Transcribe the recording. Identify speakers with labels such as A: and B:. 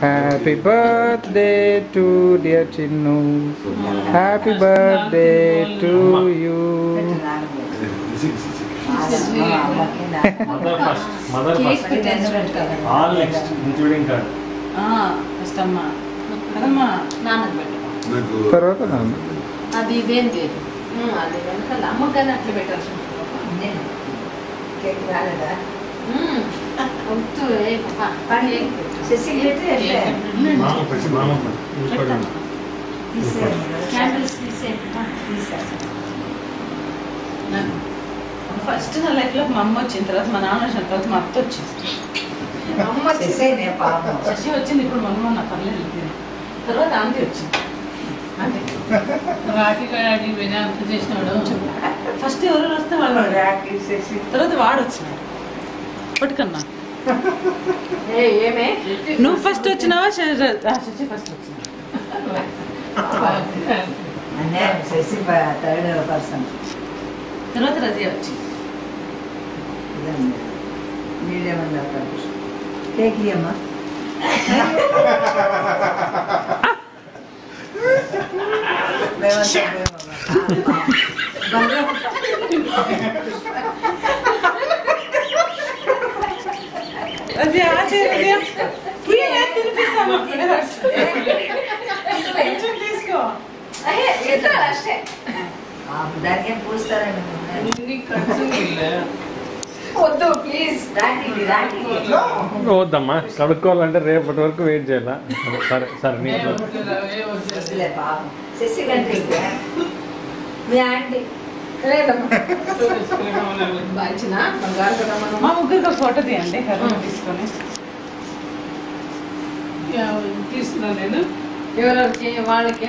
A: Happy birthday to dear Chinnu. Happy birthday to you.
B: Mother first. Mother first. All next, including God.
C: First amma. Amma. Nana bettu.
A: తర్వాత నాన్న.
C: అది ఇదేంటి? అది వెనకాల అమ్మగానే అట్లా పెట్టారు.
D: కేక్ రాలేదా?
C: వద్దు ఏ పాప.
D: శశి లేతే
B: మామ పచ్చి మామ చూసుకోండి.
C: క్యాండిల్స్ తీసే. ఫస్ట్ నా లైఫ్ లో మా అమ్మ వచ్చిన తర్వాత మా నాన్న వచ్చిన తర్వాత మా అత్త వచ్చింది.
D: అమ్మ శశినే పాపం.
C: శశి వచ్చింది ఇప్పుడు మొన్న నా పర్లేదు తర్వాత ఆంటీ వచ్చింది. రాఖీ వినాయక చేసినాడు. ఫస్ట్ ఎవరు వస్తే వాళ్ళు
D: రాఖీ శశి
C: తర్వాత వాడు వచ్చినాడు. పట్టుకన్నా
D: ఏమే
C: నువ్వు ఫస్ట్ వచ్చినావా శశి ఫస్ట్ వచ్చినా?
D: అనే శశి థర్డ్ పర్సన్.
C: తర్వాత రజియా వచ్చింది.
D: మీరేమన్నా కేక్ ఇయ్యమ్మా.
C: రజియా తినిపిస్తాను తీసుకో.
D: దానికేం పూస్తారండి
C: వద్దు ప్లీజ్.
B: వద్దమ్మా కడుక్కోవాలంటే రేపటి వరకు వెయిట్ చేయాలా? సరే సరే నీకు
D: పాపం శశి కంటే మీ ఆంటీ
C: మా ముగ్గురికి ఒక ఫోటో తీయండి కరోనా తీసుకొని.
E: తీసుకున్నాను నేను
C: ఎవరెవరికి వాళ్ళకి